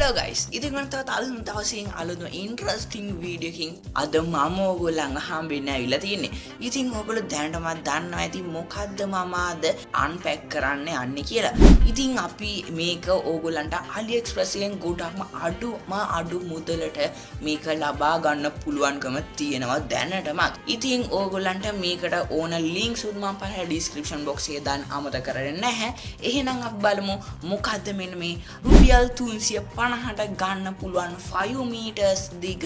Hello guys, ඉතින් මම තවත් අලුත් දවසකින් අලුත්ම ඉන්ටරෙස්ටිං වීඩියෝ එකකින් අද මම ඕගොල්ලන්ව හම්බෙන්න ඇවිල්ලා තියෙන්නේ. ඉතින් ඕගොල්ලෝ දැනටමත් දන්නවා ඇති මොකද්ද මම අද අන්පැක් කරන්න යන්නේ කියලා. ඉතින් අපි මේක ඕගොල්ලන්ට Aliexpress එකෙන් ගොඩක්ම අඩු මුදලට මේක ලබා ගන්න පුළුවන්කම තියෙනවා දැනටමත්. ඉතින් ඕගොල්ලන්ට මේකට ඕන ලින්ක්ස් උත් මම පහළ description box එකේ දාන්න අමතක කරන්නේ නැහැ. එහෙනම් අපි බලමු මොකද්ද මෙන්න මේ රුපියල් 350ට ගන්න පුළුවන් 5 meters දිග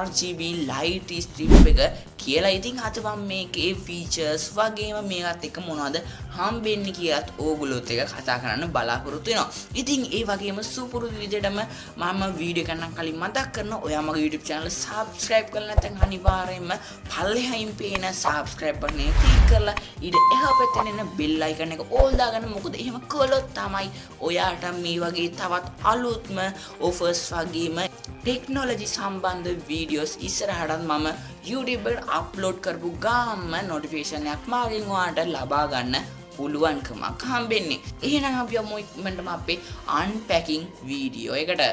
RGB light strip එක කියලා. ඉතින් අද මම මේකේ features වගේම මේකත් එක්ක මොනවද හම්බෙන්නේ කියලාත් ඕගොල්ලොත් එක්ක කතා කරන්න බලාපොරොත්තු වෙනවා. ඉතින් ඒ වගේම සුපුරුදු විදිහටම මම වීඩියෝ කරන්න කලින් මතක් කරනවා ඔයා මගේ YouTube channel subscribe කරලා නැත්නම් අනිවාර්යයෙන්ම පල්ලෙහායින් පේන subscribe button එක click කරලා ඊට එහා පැත්තේ එන bell icon එක all දාගන්න. මොකද එහෙම කළොත් තමයි ඔයාට මේ වගේ තවත් අලුත්ම offers වගේම ටෙක්නොලොජි සම්බන්ධ වීඩියෝස් ඉස්සරහටත් මම YouTube එකට අප්ලෝඩ් කරපු ගාම නොටිෆිකේෂන් එකක් මාගෙන් ඔයාලට ලබා ගන්න පුළුවන්කමක් හම්බෙන්නේ. එහෙනම් අපි යමු ඉක්මනටම අපේ unpacking වීඩියෝ එකට.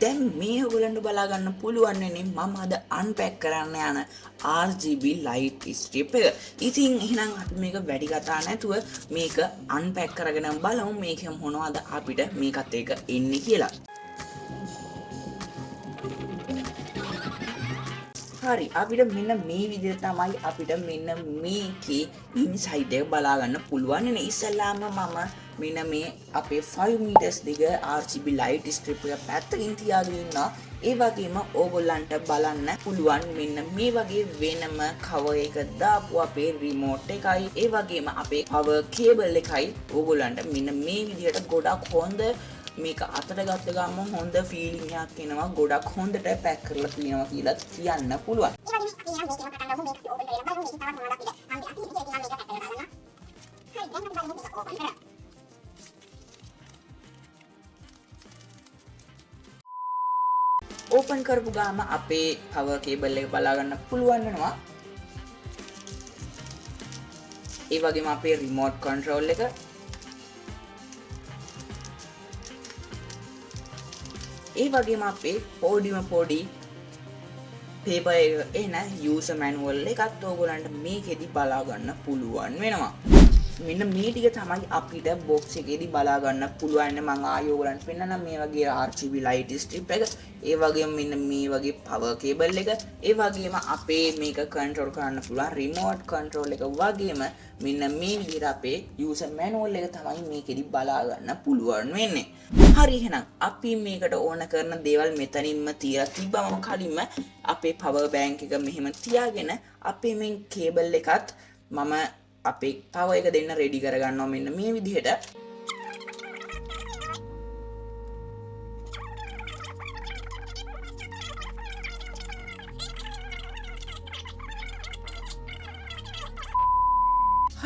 දැන් මේ ඔයගොල්ලන්ට බලා ගන්න පුළුවන් වෙන්නේ මම අද අන්පැක් කරන්න යන RGB light strip එක. ඉතින් එහෙනම් අපි මේක වැඩි කතා නැතුව මේක අන්පැක් කරගෙන බලමු මේක මොනවද අපිට මේකත් එක එන්නේ කියලා. හරි අපිට මෙන්න මේ විදිහට තමයි අපිට මෙන්න මේකේ ඉන්සයිඩ් එක බලා ගන්න පුළුවන් නේ. ඉස්සෙල්ලාම මම මෙන්න මේ අපේ 5 meters දිග RGB light strip එක පැත්තකින් තියාගෙන ඉන්නවා. ඒ වගේම ඕගොල්ලන්ට බලන්න පුළුවන් මෙන්න මේ වගේ වෙනම cover එක දාපු අපේ remote එකයි ඒ වගේම අපේ power cable එකයි ඕගොල්ලන්ට මෙන්න මේ විදිහට ගොඩක් හොඳ මේක අතට ගත්ත ගමන් හොඳ ෆීලිං එකක් එනවා. ගොඩක් හොඳට පැක් කරලා තියෙනවා කියලා කියන්න පුළුවන්. ඕපන් කරපු ගාම අපේ power cable එක බලා ගන්න පුළුවන් වෙනවා. ඒ වගේම අපේ remote control එක ඒ වගේම අපේ පොඩි paper එක එන user manual එකත් ඕගොල්ලන්ට මේකෙදි බලා ගන්න පුළුවන් වෙනවා. මෙන්න මේ ටික තමයි අපිට box එකේදී බලා ගන්න පුළුවන්. මම ආයෙ ඕගොල්ලන්ට පෙන්නනම් මේ වගේ RGB light strip එක, ඒ වගේම මෙන්න මේ වගේ power cable එක, ඒ වගේම අපේ මේක control කරන්න පුළුවන් remote control එක වගේම මෙන්න මේ විදිහට අපේ user manual එක තමයි මේකෙදි බලා ගන්න පුළුවන් වෙන්නේ. හරි එහෙනම් අපි මේකට ඕන කරන දේවල් මෙතනින්ම තියලා තිබ්බම කලින්ම අපේ power bank එක මෙහෙම තියාගෙන අපේ මේ cable එකත් මම අපේ power එක දෙන්න ready කරගන්නවා මෙන්න මේ විදිහට.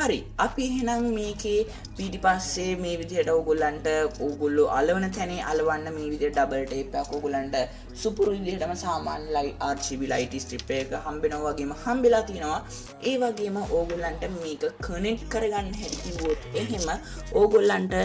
හරි අපි එහෙනම් මේකේ පිටිපස්සේ මේ විදිහට ඕගොල්ලෝ අලවන තැනේ අලවන්න මේ විදිහට ඩබල් ටේප් එකක් ඕගොල්ලන්ට සුපුරු විදිහටම සාමාන්‍ය RGB light strip එක හම්බෙනවා වගේම හම්බෙලා තිනවා. ඒ වගේම ඕගොල්ලන්ට මේක කනෙක්ට් කරගන්න හැටි කිව්වොත් එහෙම ඕගොල්ලන්ට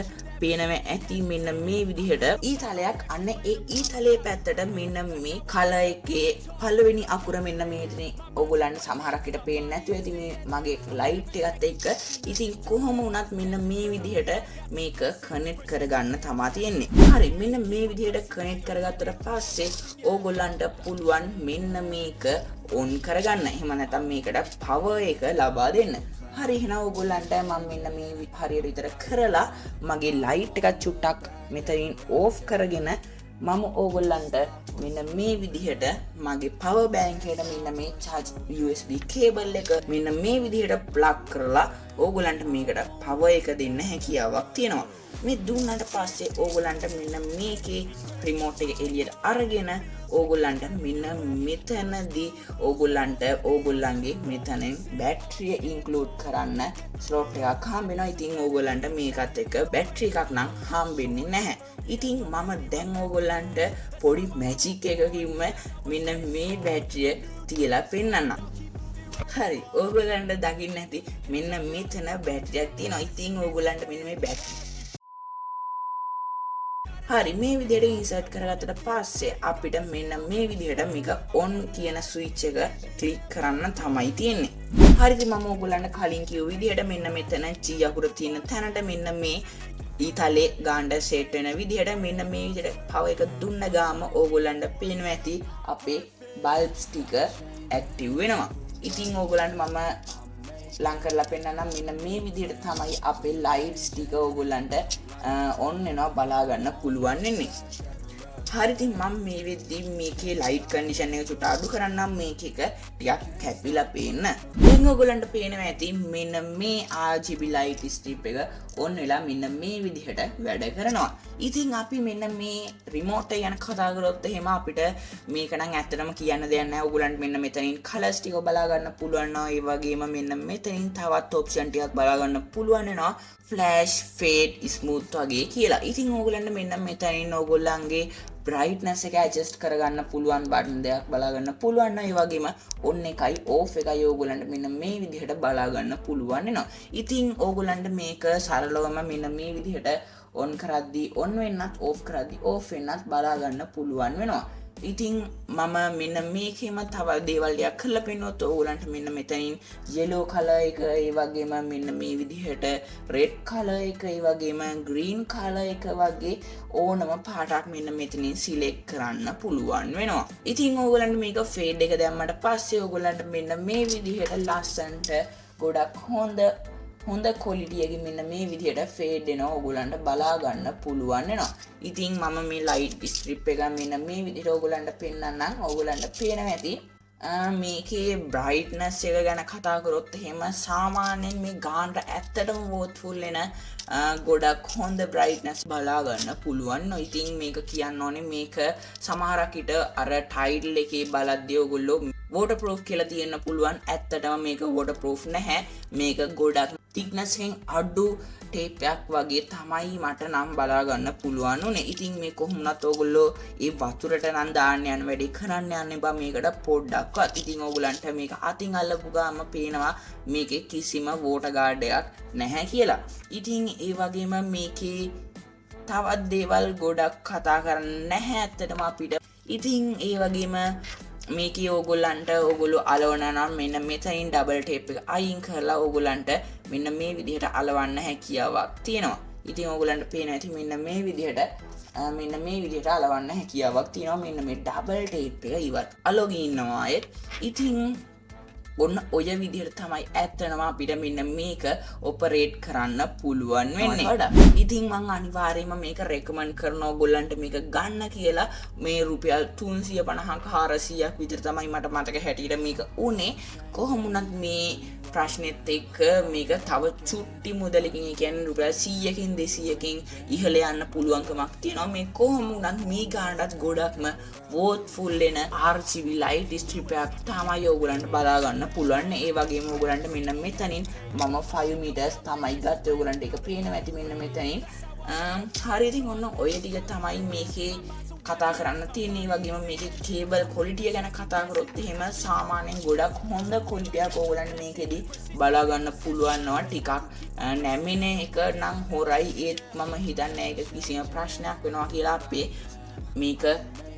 පේනව ඇති මෙන්න මේ විදිහට ඊතලයක් අන්න ඒ ඊතලයේ පැත්තට මෙන්න මේ කලර් එකේ පළවෙනි අකුර මෙන්න මේකනේ ඕගොල්ලන්ට සමහරක් විට පේන්නේ නැතුව ඇති මේ මගේ ලයිට් එකත් එක්ක. ඉතින් කොහොම වුණත් මෙන්න මේ විදිහට මේක කනෙක්ට් කරගන්න තමයි තියෙන්නේ. හරි මෙන්න මේ විදිහට කනෙක්ට් කරගත්තට පස්සේ ඕගොල්ලන්ට පුළුවන් මෙන්න මේක ඔන් කරගන්න. එහෙම නැත්නම් මේකට power එක ලබා දෙන්න. හරි එහෙනම් ඕගොල්ලන්ට මම මෙන්න මේ හරියට විතර කරලා මගේ ලයිට් එකත් චුට්ටක් මෙතනින් ඕෆ් කරගෙන මම ඕගොල්ලන්ට මෙන්න මේ විදිහට මගේ power bank එකට මෙන්න මේ charge USB cable එක මෙන්න මේ විදිහට plug කරලා ඕගොල්ලන්ට මේකට පවර් එක දෙන්න හැකියාවක් තියෙනවා. මේ දුන්නාට පස්සේ ඕගොල්ලන්ට මෙන්න මේකේ රිමෝට් එක එළියට අරගෙන ඕගොල්ලන්ට මෙන්න මෙතනදී ඕගොල්ලන්ට ඕගොල්ලන්ගේ මෙතනින් බැටරිය ඉන්ක්ලූඩ් කරන්න ස්ලොට් එකක් හම්බ වෙනවා. ඉතින් ඕගොල්ලන්ට මේකත් එක්ක බැටරි එකක් නම් හම්බෙන්නේ නැහැ. ඉතින් මම දැන් ඕගොල්ලන්ට පොඩි මැජික් එකකින්ම මෙන්න මේ බැටරිය තියලා පෙන්නන්නම්. හරි, ඕගොල්ලන්ට දකින්න ඇති මෙන්න මෙතන බැටරියක් තියෙනවා. ඉතින් ඕගොල්ලන්ට මෙන්න මේ බැටරිය හරි මේ විදිහට ඉන්සර්ට් කරගත්තට පස්සේ අපිට මෙන්න මේ විදිහට මේක ඔන් කියන ස්විච් එක ක්ලික් කරන්න තමයි තියෙන්නේ. හරිද මම ඔයගොල්ලන්ට කලින් කිව්ව විදිහට මෙන්න මෙතන G අකුර තියෙන තැනට මෙන්න මේ ඊතලේ ගාණ්ඩ සෙට් වෙන විදිහට මෙන්න මේ විදිහට පවර් එක දුන්න ගාම ඕගොල්ලන්ට පේනවා ඇති අපේ බල්බ්ස් ටික ඇක්ටිව් වෙනවා. ඉතින් ඕගොල්ලන්ට මම ලං කරලා පෙන්නනම් මෙන්න මේ විදිහට තමයි අපේ ලයිට්ස් ටික ඕගොල්ලන්ට ඔන් වෙනවා බලා ගන්න පුළුවන් වෙන්නේ. හරි ඉතින් මම මේ වෙද්දි මේකේ ලයිට් කන්ඩිෂන් එක චුට්ට අඩු කරන්නම් මේක එක ටිකක් කැපිලා පේන්න. දැන් ඕගොල්ලන්ට පේනවා ඇති මෙන්න මේ RGB light strip එක ඔන් වෙලා මෙන්න මේ විදිහට වැඩ කරනවා. ඉතින් අපි මෙන්න මේ රිමෝට් එක ගැන කතා කරොත් එහෙම අපිට මේක නම් ඇත්තටම කියන්න දෙයක් නැහැ. ඕගොල්ලන්ට මෙන්න මෙතනින් කලර්ස් ටික බලා ගන්න පුළුවන් වෙනවා. ඒ වගේම මෙන්න මෙතනින් තවත් ඔප්ෂන් ටිකක් බලා ගන්න පුළුවන් වෙනවා. ෆ්ලෑෂ්, ෆේඩ්, ස්මූත් වගේ කියලා. ඉතින් ඕගොල්ලන්ට මෙන්න මෙතනින් ඕගොල්ලන්ගේ brightness එක adjust කරගන්න පුළුවන් බටන් දෙයක් බලා ගන්න පුළුවන් නේද? ඒ වගේම on එකයි off එකයි ඕගොල්ලන්ට මෙන්න මේ විදිහට බලා ගන්න පුළුවන් වෙනවා. ඉතින් ඕගොල්ලන්ට මේක සරලවම මෙන්න මේ විදිහට on කරද්දී on වෙන්නත් off කරද්දී off වෙන්නත් බලා ගන්න පුළුවන් වෙනවා. ඉතින් මම මෙන්න මේකෙම තව දේවල් ටිකක් කරලා පෙන්නොත් ඕගොල්ලන්ට මෙන්න මෙතනින් yellow color එක ඒ වගේම මෙන්න මේ විදිහට red color එක ඒ වගේම green color එක වගේ ඕනම පාටක් මෙන්න මෙතනින් select කරන්න පුළුවන් වෙනවා. ඉතින් ඕගොල්ලන්ට මේක fade එක දැම්මට පස්සේ ඕගොල්ලන්ට මෙන්න මේ විදිහට ලස්සන්ට ගොඩක් හොඳ quality එකකින් මෙන්න මේ විදිහට fade වෙනවා ඕගොල්ලන්ට බලා ගන්න පුළුවන් වෙනවා. ඉතින් මම මේ light strip එක මෙන්න මේ විදිහට ඕගොල්ලන්ට පෙන්නන්නම්. ඕගොල්ලන්ට පේනවා ඇති මේකේ brightness එක ගැන කතා කරොත් එහෙම සාමාන්‍යයෙන් මේ ගානට ඇත්තටම worthful වෙන ගොඩක් හොඳ brightness බලා ගන්න පුළුවන්. ඉතින් මේක කියන්න ඕනේ මේක සමහරක් විට අර title එකේ බලද්දී ඔයගොල්ලෝ waterproof කියලා තියෙන්න පුළුවන්. ඇත්තටම මේක waterproof නැහැ. මේක ගොඩක් thickness එකෙන් අඩු ටේප් එකක් වගේ තමයි මට නම් බලා ගන්න පුළුවන් උනේ. ඉතින් මේ කොහොමවත් ඕගොල්ලෝ ඒ වතුරට නම් දාන්න යන වැඩි කරන්න යන්න බෑ මේකට පොඩ්ඩක්වත්. ඉතින් ඕගොල්ලන්ට මේක අතින් අල්ලපු ගාම පේනවා මේකේ කිසිම water guard එකක් නැහැ කියලා. ඉතින් ඒ වගේම මේකේ තවත් දේවල් ගොඩක් කතා කරන්න නැහැ ඇත්තටම අපිට. ඉතින් ඒ වගේම මේකේ ඕගොල්ලෝ අලවනවා නම් මෙන්න මෙතනින් ඩබල් ටේප් එක අයින් කරලා ඕගොල්ලන්ට මෙන්න මේ විදිහට අලවන්න හැකියාවක් තියෙනවා. ඉතින් ඕගොල්ලන්ට පේනවා ඇති මෙන්න මේ විදිහට අලවන්න හැකියාවක් තියෙනවා. මෙන්න මේ ඩබල් ටේප් එක ඉවත් අලෝගී ඉන්නවා අයත්. ඉතින් ඔන්න ඔය විදිහට තමයි ඇත්තටම අපිට මෙන්න මේක ඔපරේට් කරන්න පුළුවන් වෙන්නේ. ඉතින් මම අනිවාර්යයෙන්ම මේක රෙකමන්ඩ් කරනවා ඔයගොල්ලන්ට මේක ගන්න කියලා. මේ රුපියල් 350ක 400ක් විතර තමයි මට මතක හැටියට මේක උනේ. කොහොම වුණත් මේ ප්‍රශ්නෙත් එක්ක මේක තව චුට්ටි මුදලකින් ඒ කියන්නේ රුපියල් 100කින් 200කින් ඉහළ යන්න පුළුවන්කමක් තියෙනවා. මේ කොහොම වුණත් මේ ගානටත් ගොඩක්ම worthful වෙන RGB light strip එකක් තමයි ඔයගොල්ලන්ට බලා ගන්න පුළුවන්. ඒ වගේම ඔයගොල්ලන්ට මෙන්න මෙතනින් මම 5 meters තමයි ගත්තේ. ඔයගොල්ලන්ට ඒක පේනවා ඇති මෙන්න මෙතනින්. හරි ඉතින් ඔන්න ඔය ටික තමයි මේකේ කතා කරන්න තියෙන්නේ. ඒ වගේම මේකේ කේබල් quality ගැන කතා කරොත් එහෙම සාමාන්‍යයෙන් ගොඩක් හොඳ quality එකක් ඕගොල්ලන්ට මේකෙදි බලා ගන්න පුළුවන්නවා. ටිකක් නැමෙන එක නම් හොරයි. ඒත් මම හිතන්නේ ඒක කිසිම ප්‍රශ්නයක් වෙනවා කියලා අපේ මේක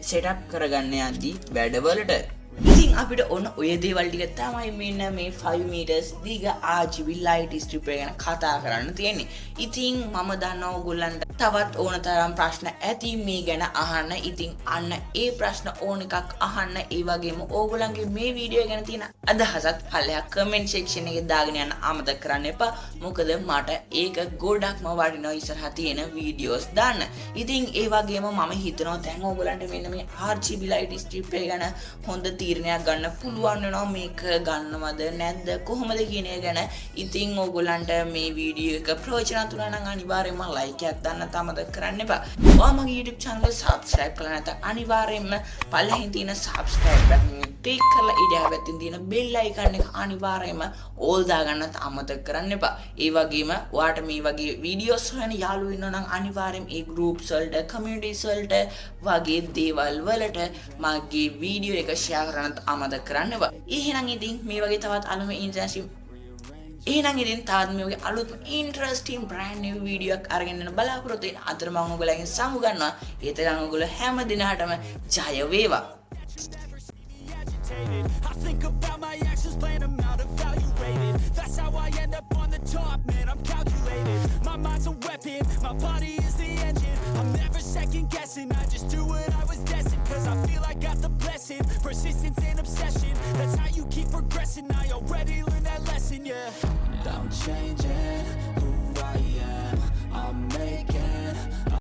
setup කරගන්න යද්දී වැඩවලට. ඉතින් අපිට ඔන්න ඔය දේවල් ටික තමයි මෙන්න මේ 5 meters දිග RGB light strip එක ගැන කතා කරන්න තියෙන්නේ. ඉතින් මම දන්නවා ඔයගොල්ලන්ට තවත් ඕන තරම් ප්‍රශ්න ඇති මේ ගැන අහන්න. ඉතින් අන්න ඒ ප්‍රශ්න ඕන එකක් අහන්න. ඒ වගේම ඕගොල්ලන්ගේ මේ වීඩියෝ ගැන තියෙන අදහසත් පල්ලෙහා comment section එකේ දාගෙන යන්න අමතක කරන්න එපා. මොකද මට ඒක ගොඩක්ම වටිනවා ඉස්සරහා තියෙන වීඩියෝස් දාන්න. ඉතින් ඒ වගේම මම හිතනවා දැන් ඕගොල්ලන්ට මෙන්න මේ RGB light strip එක ගැන හොඳ තීරණයක් ගන්න පුළුවන් වෙනවා මේක ගන්නවද නැද්ද කොහොමද කියන එක ගැන. ඉතින් ඕගොල්ලන්ට මේ වීඩියෝ එක ප්‍රයෝජනවත් වුණා නම් අනිවාර්යයෙන්ම ලයික් එකක් දාන්න අමතක කරන්න එපා. ඔයා මගේ YouTube channel එක subscribe කරලා නැත්නම් අනිවාර්යයෙන්ම පල්ලෙහින් තියෙන subscribe button එක click කරලා ඊට පැත්තෙන් තියෙන bell icon එක අනිවාර්යයෙන්ම all දාගන්නත් අමතක කරන්න එපා. ඒ වගේම ඔයාට මේ වගේ වීඩියෝස් හොයන යාළුවෝ ඉන්නවා නම් අනිවාර්යයෙන් ඒ groups වලට communities වලට වගේ දේවල් වලට මගේ වීඩියෝ එක share කරන්නත් අමතක කරන්න එපා. එහෙනම් ඉතින් මේ වගේ තවත් අලුත් එහෙනම් ඉතින් තවත් මේ වගේ අලුත් interesting brand new video එකක් අරගෙන යන බලාපොරොත්තු වෙන අතර මම ඔයගොල්ලන්ගෙන් සමු ගන්නවා. ඒ තරම් ඔයගොල්ලෝ හැම දිනකටම ජය වේවා. I think about my actions, plan them out, evaluated. That's how I end up on the top, man, I'm calculated. My mind's a weapon, my body is the engine. I'm never second guessing, I just do what I was destined. Cause I feel I got the blessing, persistence and obsession. That's how you keep progressing, I already learned that lesson, yeah. I'm changing